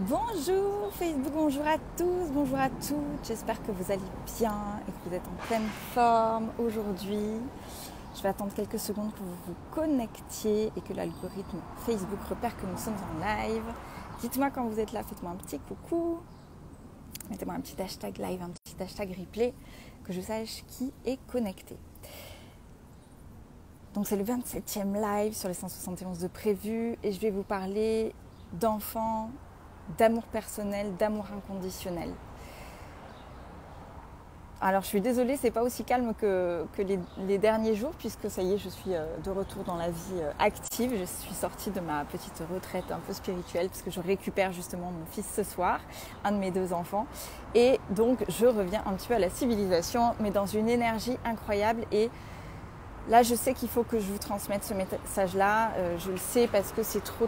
Bonjour Facebook, bonjour à tous, bonjour à toutes. J'espère que vous allez bien et que vous êtes en pleine forme aujourd'hui. Je vais attendre quelques secondes que vous vous connectiez et que l'algorithme Facebook repère que nous sommes en live. Dites-moi quand vous êtes là, faites-moi un petit coucou. Mettez-moi un petit hashtag live, un petit hashtag replay, que je sache qui est connecté. Donc c'est le 27e live sur les 171 de prévu et je vais vous parler d'enfants, d'amour personnel, d'amour inconditionnel. Alors je suis désolée, c'est pas aussi calme que les derniers jours puisque ça y est, je suis de retour dans la vie active. Je suis sortie de ma petite retraite un peu spirituelle parce que je récupère justement mon fils ce soir, un de mes deux enfants. Et donc je reviens un petit peu à la civilisation, mais dans une énergie incroyable. Et là, je sais qu'il faut que je vous transmette ce message-là. Je le sais parce que c'est trop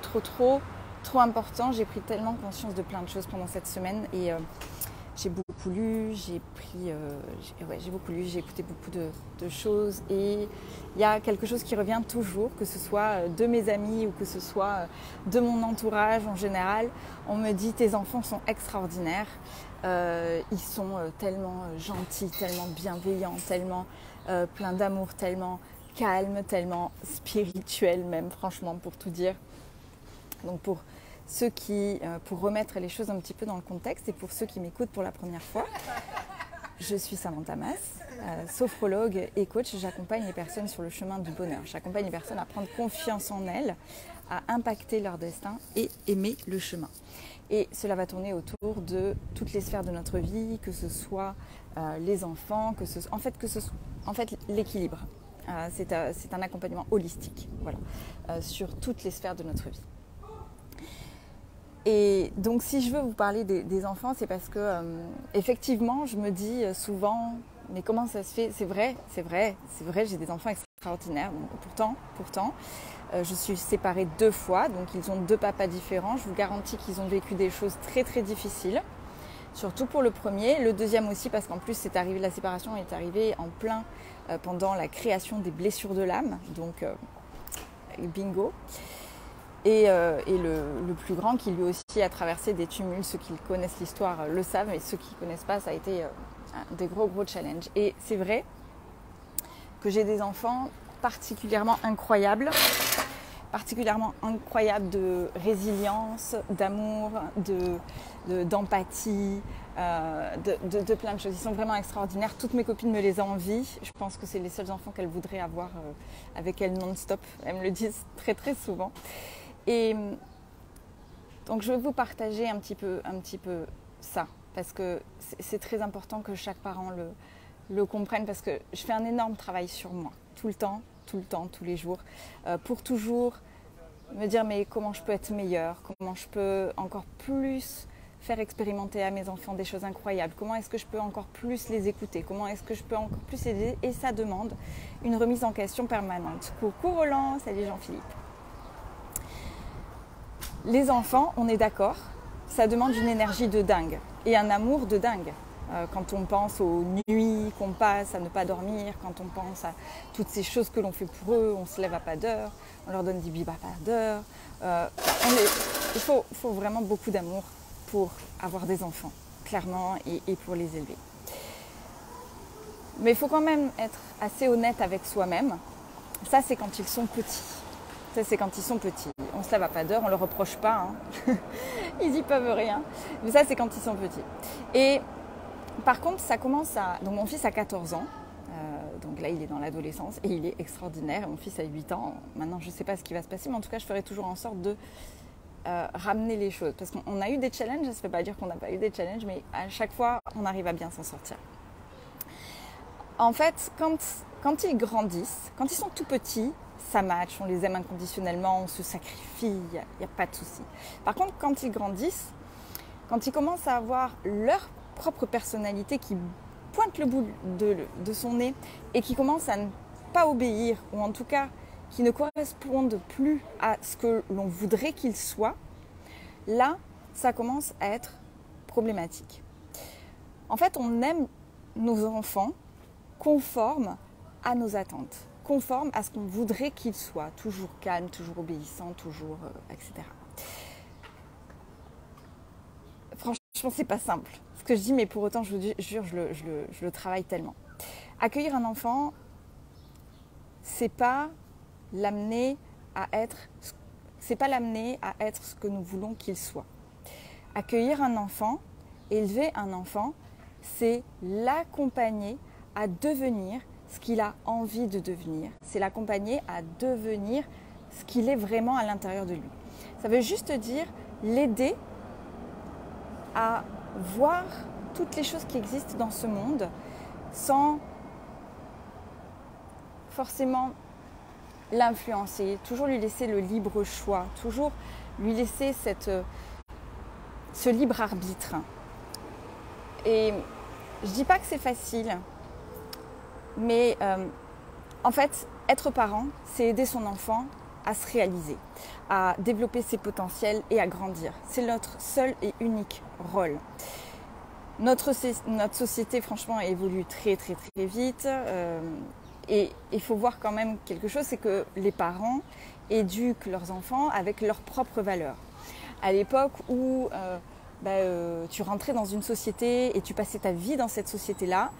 important. J'ai pris tellement conscience de plein de choses pendant cette semaine et j'ai beaucoup lu, j'ai écouté beaucoup de choses et il y a quelque chose qui revient toujours, que ce soit de mes amis ou que ce soit de mon entourage en général. On me dit tes enfants sont extraordinaires, ils sont tellement gentils, tellement bienveillants, tellement pleins d'amour, tellement calmes, tellement spirituels même, franchement, pour tout dire. Donc pour ceux qui, pour remettre les choses un petit peu dans le contexte et pour ceux qui m'écoutent pour la première fois, je suis Samantha Mas, sophrologue et coach. J'accompagne les personnes sur le chemin du bonheur. J'accompagne les personnes à prendre confiance en elles, à impacter leur destin et aimer le chemin. Et cela va tourner autour de toutes les sphères de notre vie, que ce soit les enfants, en fait l'équilibre. C'est un accompagnement holistique, voilà, sur toutes les sphères de notre vie. Et donc si je veux vous parler des enfants, c'est parce que effectivement, je me dis souvent, mais comment ça se fait ? C'est vrai, j'ai des enfants extraordinaires. Donc, pourtant, je suis séparée 2 fois, donc ils ont 2 papas différents. Je vous garantis qu'ils ont vécu des choses très difficiles, surtout pour le premier. Le deuxième aussi, parce qu'en plus la séparation est arrivée en plein pendant la création des blessures de l'âme, donc bingo. Et le plus grand qui lui aussi a traversé des tumultes, ceux qui connaissent l'histoire le savent, mais ceux qui ne connaissent pas, ça a été des gros challenges. Et c'est vrai que j'ai des enfants particulièrement incroyables de résilience, d'amour, d'empathie, de plein de choses. Ils sont vraiment extraordinaires. Toutes mes copines me les envient. Je pense que c'est les seuls enfants qu'elles voudraient avoir avec elles non-stop. Elles me le disent très souvent. Et donc je vais vous partager un petit peu ça, parce que c'est très important que chaque parent le comprenne, parce que je fais un énorme travail sur moi, tout le temps, tous les jours, pour toujours me dire mais comment je peux être meilleure, comment je peux encore plus faire expérimenter à mes enfants des choses incroyables, comment est-ce que je peux encore plus les écouter, comment est-ce que je peux encore plus aider, et ça demande une remise en question permanente. Coucou Roland, salut Jean-Philippe. Les enfants, on est d'accord, ça demande une énergie de dingue et un amour de dingue. Quand on pense aux nuits qu'on passe à ne pas dormir, quand on pense à toutes ces choses que l'on fait pour eux, on se lève à pas d'heure, on leur donne des bibes à pas d'heure. Il faut vraiment beaucoup d'amour pour avoir des enfants, clairement, et pour les élever. Mais il faut quand même être assez honnête avec soi-même. Ça, c'est quand ils sont petits. On se lève à pas d'heure, on ne leur reproche pas. Ils n'y peuvent rien. Mais ça, c'est quand ils sont petits. Et par contre, ça commence à... Donc mon fils a 14 ans. Donc là, il est dans l'adolescence et il est extraordinaire. Mon fils a 8 ans. Maintenant, je ne sais pas ce qui va se passer, mais en tout cas, je ferai toujours en sorte de ramener les choses. Parce qu'on a eu des challenges, ça ne veut pas dire qu'on n'a pas eu des challenges, mais à chaque fois, on arrive à bien s'en sortir. En fait, quand ils grandissent, quand ils sont tout petits, ça match, on les aime inconditionnellement, on se sacrifie, il n'y a pas de souci. Par contre, quand ils grandissent, quand ils commencent à avoir leur propre personnalité qui pointe le bout de son nez et qui commence à ne pas obéir, ou en tout cas qui ne correspondent plus à ce que l'on voudrait qu'ils soient, là, ça commence à être problématique. En fait, on aime nos enfants conformes à nos attentes, conformes à ce qu'on voudrait qu'ils soient, toujours calmes, toujours obéissants, toujours, etc. franchement, c'est pas simple. Ce que je dis, mais pour autant, je vous jure, je le travaille tellement. Accueillir un enfant, c'est pas l'amener à être ce que nous voulons qu'il soit. Accueillir un enfant, élever un enfant, c'est l'accompagner à devenir ce qu'il a envie de devenir. C'est l'accompagner à devenir ce qu'il est vraiment à l'intérieur de lui. Ça veut juste dire l'aider à voir toutes les choses qui existent dans ce monde sans forcément l'influencer, toujours lui laisser le libre choix, toujours lui laisser ce libre arbitre. Et je ne dis pas que c'est facile, mais en fait, être parent, c'est aider son enfant à se réaliser, à développer ses potentiels et à grandir. C'est notre seul et unique rôle. Notre société, franchement, évolue très très très vite. Et il faut voir quand même quelque chose, c'est que les parents éduquent leurs enfants avec leurs propres valeurs. À l'époque où tu rentrais dans une société et tu passais ta vie dans cette société-là,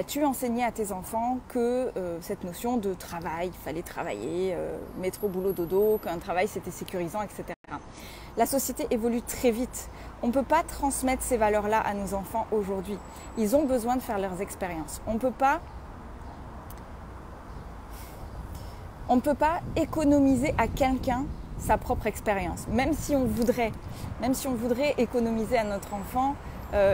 tu enseignais à tes enfants que cette notion de travail, il fallait travailler, métro, boulot, dodo, qu'un travail c'était sécurisant, etc. La société évolue très vite. On ne peut pas transmettre ces valeurs-là à nos enfants aujourd'hui. Ils ont besoin de faire leurs expériences. On ne peut pas économiser à quelqu'un sa propre expérience. Même si on voudrait économiser à notre enfant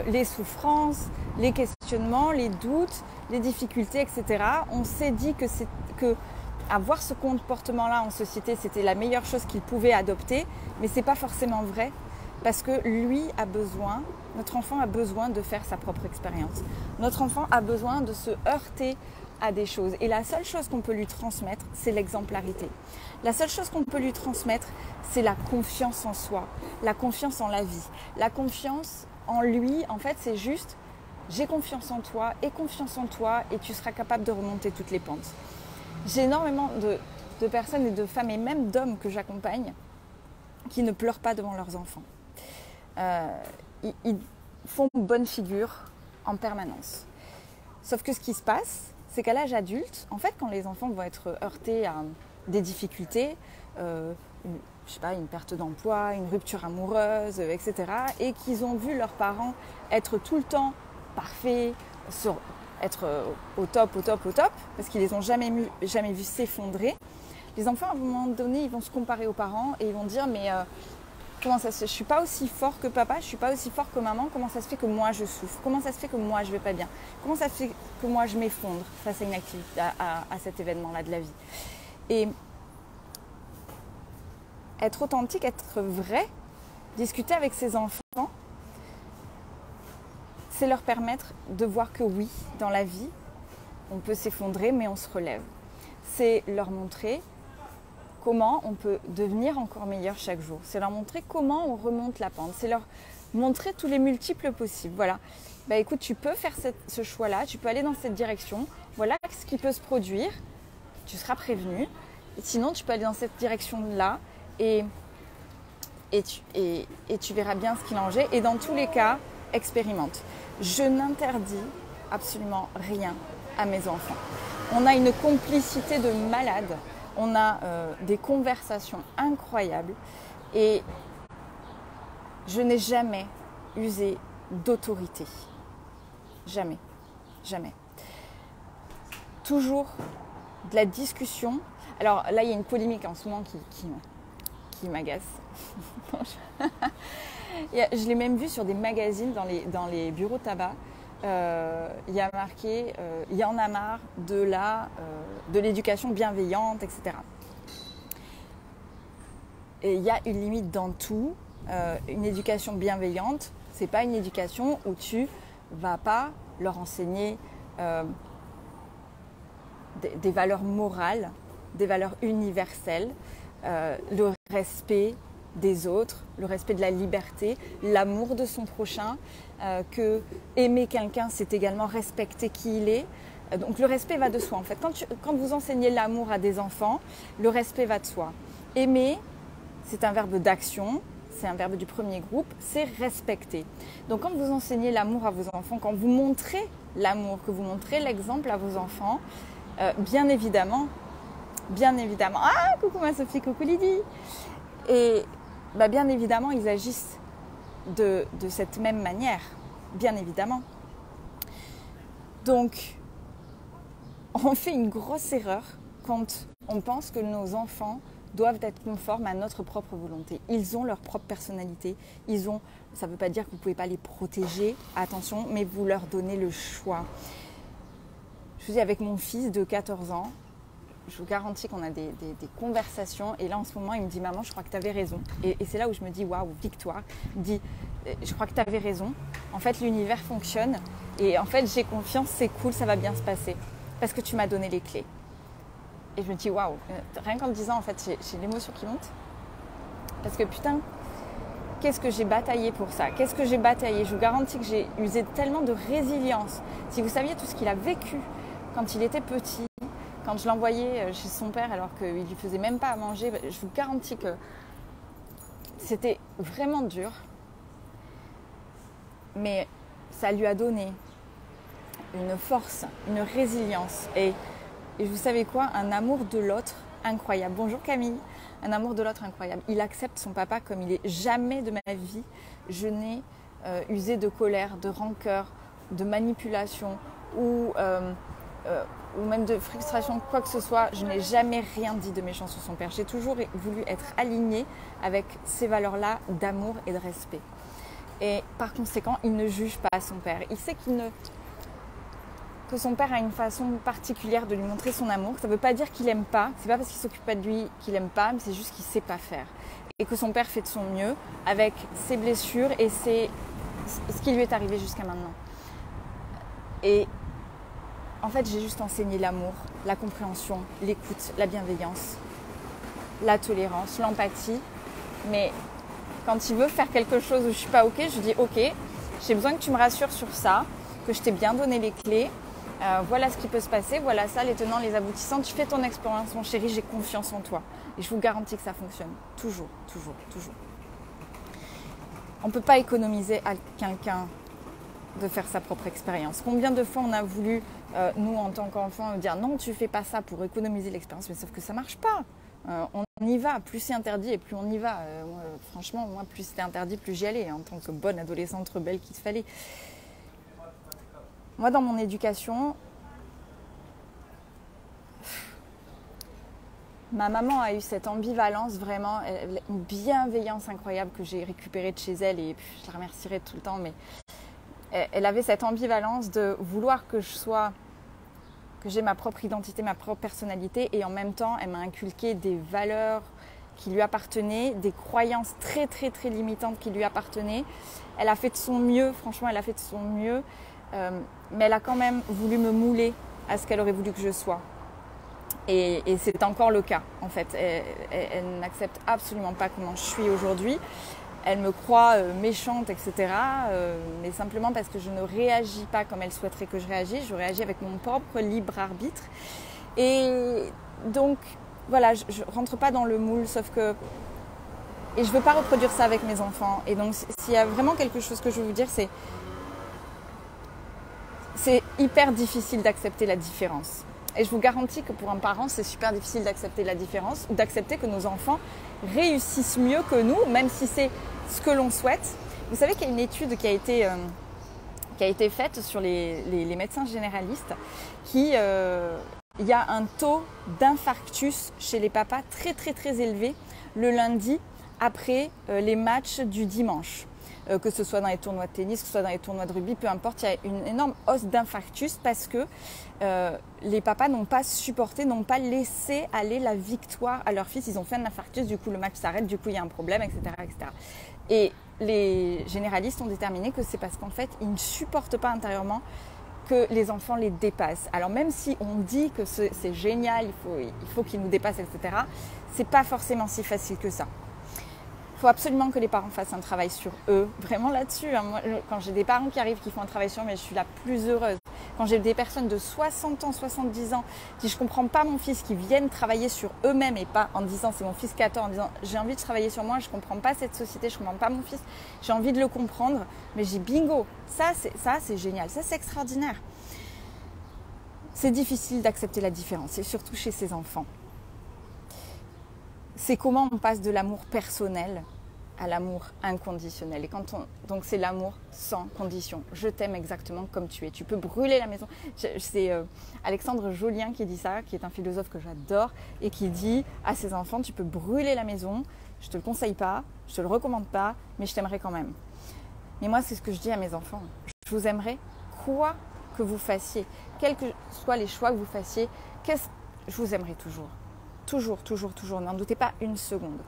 les souffrances, les questionnements, les doutes, les difficultés, etc. On s'est dit que avoir ce comportement-là en société, c'était la meilleure chose qu'il pouvait adopter, mais c'est pas forcément vrai parce que notre enfant a besoin de faire sa propre expérience. Notre enfant a besoin de se heurter à des choses. Et la seule chose qu'on peut lui transmettre, c'est l'exemplarité. La seule chose qu'on peut lui transmettre, c'est la confiance en soi, la confiance en la vie. La confiance en lui, en fait, c'est juste j'ai confiance en toi et confiance en toi et tu seras capable de remonter toutes les pentes. J'ai énormément de personnes et de femmes et même d'hommes que j'accompagne qui ne pleurent pas devant leurs enfants. Ils font bonne figure en permanence. Sauf que ce qui se passe, c'est qu'à l'âge adulte, en fait, quand les enfants vont être heurtés à des difficultés, une perte d'emploi, une rupture amoureuse, etc., et qu'ils ont vu leurs parents être tout le temps parfaits, être au top, parce qu'ils les ont jamais vus s'effondrer, les enfants, à un moment donné, ils vont se comparer aux parents et ils vont dire « mais comment ça se fait ? Je ne suis pas aussi fort que papa, je ne suis pas aussi fort que maman, comment ça se fait que moi je souffre ? Comment ça se fait que moi je ne vais pas bien ? Comment ça se fait que moi je m'effondre face à une activité, à cet événement-là de la vie ?» Et être authentique, être vrai, discuter avec ses enfants, c'est leur permettre de voir que oui, dans la vie, on peut s'effondrer, mais on se relève. C'est leur montrer comment on peut devenir encore meilleur chaque jour. C'est leur montrer comment on remonte la pente. C'est leur montrer tous les multiples possibles. Voilà. Écoute, tu peux faire ce choix-là, tu peux aller dans cette direction. Voilà ce qui peut se produire. Tu seras prévenu. Et sinon, tu peux aller dans cette direction-là et tu verras bien ce qu'il en est. Et dans tous les cas, expérimente. Je n'interdis absolument rien à mes enfants. On a une complicité de malades. On a des conversations incroyables et je n'ai jamais usé d'autorité. Jamais. Toujours de la discussion. Alors là, il y a une polémique en ce moment qui m'agace. Je l'ai même vu sur des magazines dans les bureaux de tabac. Il y a marqué il y en a marre de l'éducation bienveillante, etc. Et il y a une limite dans tout. Une éducation bienveillante, c'est pas une éducation où tu vas pas leur enseigner des valeurs morales, des valeurs universelles, le respect des autres, le respect de la liberté, l'amour de son prochain, que aimer quelqu'un, c'est également respecter qui il est. Donc le respect va de soi en fait. Quand vous enseignez l'amour à des enfants, le respect va de soi. Aimer, c'est un verbe d'action, c'est un verbe du premier groupe, c'est respecter. Donc quand vous enseignez l'amour à vos enfants, quand vous montrez l'amour, que vous montrez l'exemple à vos enfants, bien évidemment, ah coucou ma Sophie, coucou Lydie, et bien évidemment ils agissent de cette même manière, bien évidemment. Donc on fait une grosse erreur quand on pense que nos enfants doivent être conformes à notre propre volonté. Ils ont leur propre personnalité. Ça ne veut pas dire que vous ne pouvez pas les protéger, attention, mais vous leur donnez le choix. Je vous dis, avec mon fils de 14 ans, je vous garantis qu'on a des conversations. Et là, en ce moment, il me dit « Maman, je crois que tu avais raison ». Et c'est là où je me dis « Waouh, victoire ». Il me dit « Je crois que tu avais raison. En fait, l'univers fonctionne. Et en fait, j'ai confiance, c'est cool, ça va bien se passer. Parce que tu m'as donné les clés. » Et je me dis, waouh, rien qu'en le disant, en fait, j'ai l'émotion qui monte. Parce que putain, qu'est-ce que j'ai bataillé pour ça? Qu'est-ce que j'ai bataillé? Je vous garantis que j'ai usé tellement de résilience. Si vous saviez tout ce qu'il a vécu quand il était petit, quand je l'envoyais chez son père alors qu'il ne lui faisait même pas à manger, je vous garantis que c'était vraiment dur. Mais ça lui a donné une force, une résilience. Et vous savez quoi? Un amour de l'autre incroyable. Bonjour Camille. Un amour de l'autre incroyable. Il accepte son papa comme il est. Jamais de ma vie, je n'ai usé de colère, de rancœur, de manipulation ou même de frustration, quoi que ce soit. Je n'ai jamais rien dit de méchant sur son père. J'ai toujours voulu être alignée avec ces valeurs-là d'amour et de respect. Et par conséquent, il ne juge pas son père. Il sait que son père a une façon particulière de lui montrer son amour. Ça ne veut pas dire qu'il n'aime pas. C'est pas parce qu'il ne s'occupe pas de lui qu'il n'aime pas, mais c'est juste qu'il ne sait pas faire. Et que son père fait de son mieux avec ses blessures et ce qui lui est arrivé jusqu'à maintenant. Et en fait, j'ai juste enseigné l'amour, la compréhension, l'écoute, la bienveillance, la tolérance, l'empathie. Mais quand il veut faire quelque chose où je ne suis pas OK, je dis OK, j'ai besoin que tu me rassures sur ça, que je t'ai bien donné les clés. Voilà ce qui peut se passer, voilà ça, les tenants, les aboutissants. Tu fais ton expérience, mon chéri, j'ai confiance en toi. Et je vous garantis que ça fonctionne. Toujours, toujours, toujours. On ne peut pas économiser à quelqu'un de faire sa propre expérience. Combien de fois on a voulu, nous en tant qu'enfants, dire non, tu ne fais pas ça pour économiser l'expérience, mais sauf que ça ne marche pas. On y va, plus c'est interdit et plus on y va. Franchement, moi, plus c'était interdit, plus j'y allais, en tant que bonne adolescente rebelle qu'il fallait. Moi, dans mon éducation, ma maman a eu cette ambivalence, vraiment, une bienveillance incroyable que j'ai récupérée de chez elle et je la remercierai tout le temps, mais elle avait cette ambivalence de vouloir que j'ai ma propre identité, ma propre personnalité et en même temps, elle m'a inculqué des valeurs qui lui appartenaient, des croyances très, très, très limitantes qui lui appartenaient. Elle a fait de son mieux, franchement, elle a fait de son mieux. Mais elle a quand même voulu me mouler à ce qu'elle aurait voulu que je sois. Et c'est encore le cas, en fait. Elle n'accepte absolument pas comment je suis aujourd'hui. Elle me croit méchante, etc. Mais simplement parce que je ne réagis pas comme elle souhaiterait que je réagisse. Je réagis avec mon propre libre arbitre. Et donc, voilà, je ne rentre pas dans le moule, sauf que... Et je ne veux pas reproduire ça avec mes enfants. Et donc, s'il y a vraiment quelque chose que je veux vous dire, c'est hyper difficile d'accepter la différence. Et je vous garantis que pour un parent, c'est super difficile d'accepter la différence ou d'accepter que nos enfants réussissent mieux que nous, même si c'est ce que l'on souhaite. Vous savez qu'il y a une étude qui a été faite sur les médecins généralistes il y a un taux d'infarctus chez les papas très très très élevé le lundi après les matchs du dimanche. Que ce soit dans les tournois de tennis, que ce soit dans les tournois de rugby, peu importe, il y a une énorme hausse d'infarctus parce que les papas n'ont pas supporté, n'ont pas laissé aller la victoire à leur fils. Ils ont fait un infarctus, du coup le match s'arrête, du coup il y a un problème, etc., etc. Et les généralistes ont déterminé que c'est parce qu'en fait, ils ne supportent pas intérieurement que les enfants les dépassent. Alors même si on dit que c'est génial, il faut qu'ils nous dépassent, etc., c'est pas forcément si facile que ça. Il faut absolument que les parents fassent un travail sur eux, vraiment là-dessus. Moi, quand j'ai des parents qui arrivent, qui font un travail sur eux, mais je suis la plus heureuse. Quand j'ai des personnes de 60 ans, 70 ans, qui je ne comprends pas mon fils, qui viennent travailler sur eux-mêmes et pas en disant c'est mon fils qui attend, en disant j'ai envie de travailler sur moi, je ne comprends pas cette société, je ne comprends pas mon fils, j'ai envie de le comprendre, mais j'ai bingo, ça c'est génial, ça c'est extraordinaire. C'est difficile d'accepter la différence, et surtout chez ses enfants. C'est comment on passe de l'amour personnel à l'amour inconditionnel. Et donc c'est l'amour sans condition. Je t'aime exactement comme tu es. Tu peux brûler la maison. C'est Alexandre Jolien qui dit ça, qui est un philosophe que j'adore et qui dit à ses enfants, tu peux brûler la maison, je te le conseille pas, je te le recommande pas, mais je t'aimerai quand même. Mais moi, c'est ce que je dis à mes enfants. Je vous aimerai quoi que vous fassiez, quels que soient les choix que vous fassiez, je vous aimerai toujours. Toujours, toujours, toujours. N'en doutez pas une seconde.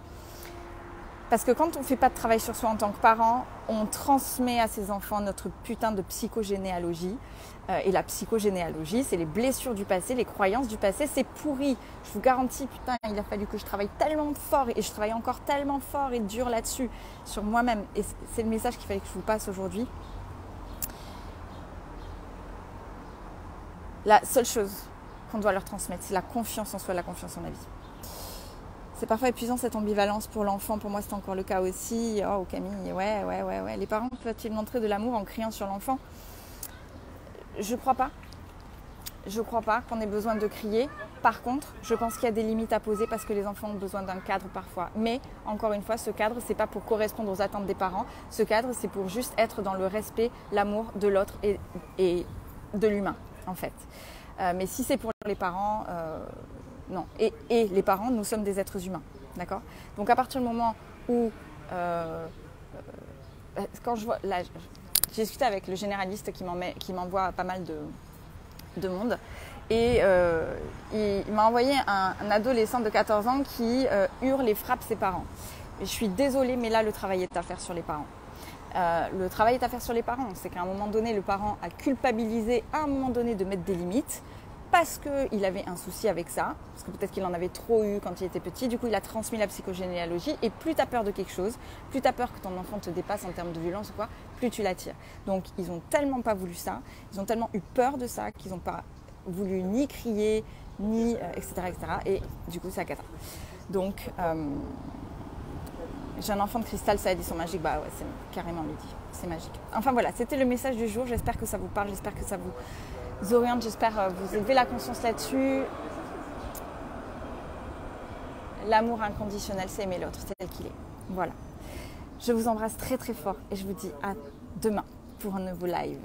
Parce que quand on ne fait pas de travail sur soi en tant que parent, on transmet à ses enfants notre putain de psychogénéalogie. Et la psychogénéalogie, c'est les blessures du passé, les croyances du passé, c'est pourri. Je vous garantis, putain, il a fallu que je travaille tellement fort et je travaille encore tellement fort et dur là-dessus, sur moi-même. Et c'est le message qu'il fallait que je vous passe aujourd'hui. La seule chose qu'on doit leur transmettre, c'est la confiance en soi, la confiance en la vie. C'est parfois épuisant cette ambivalence pour l'enfant. Pour moi, c'est encore le cas aussi. Oh, Camille, ouais. Les parents peuvent-ils montrer de l'amour en criant sur l'enfant ? Je crois pas. Je crois pas qu'on ait besoin de crier. Par contre, je pense qu'il y a des limites à poser parce que les enfants ont besoin d'un cadre parfois. Mais, encore une fois, ce cadre, c'est pas pour correspondre aux attentes des parents. Ce cadre, c'est pour juste être dans le respect, l'amour de l'autre et de l'humain, en fait. Mais si c'est pour les parents... non. Et les parents, nous sommes des êtres humains, d'accord ? Donc à partir du moment où, quand je vois, là, j'ai discuté avec le généraliste qui m'envoie pas mal de monde, et il m'a envoyé un adolescent de 14 ans qui hurle et frappe ses parents. Et je suis désolée, mais là le travail est à faire sur les parents. Le travail est à faire sur les parents, c'est qu'à un moment donné, le parent a culpabilisé à un moment donné de mettre des limites, parce qu'il avait un souci avec ça, parce que peut-être qu'il en avait trop eu quand il était petit, du coup il a transmis la psychogénéalogie, et plus tu as peur de quelque chose, plus tu as peur que ton enfant te dépasse en termes de violence ou quoi, plus tu l'attires. Donc ils n'ont tellement pas voulu ça, ils ont tellement eu peur de ça, qu'ils n'ont pas voulu ni crier, ni etc., et du coup c'est la cata. Donc j'ai un enfant de cristal, ça a dit son magique, bah ouais, c'est carrément Lydie, c'est magique. Enfin voilà, c'était le message du jour, j'espère que ça vous parle, j'espère que ça vous oriente, j'espère vous élever la conscience là-dessus. L'amour inconditionnel, c'est aimer l'autre tel qu'il est. Voilà. Je vous embrasse très très fort et je vous dis à demain pour un nouveau live.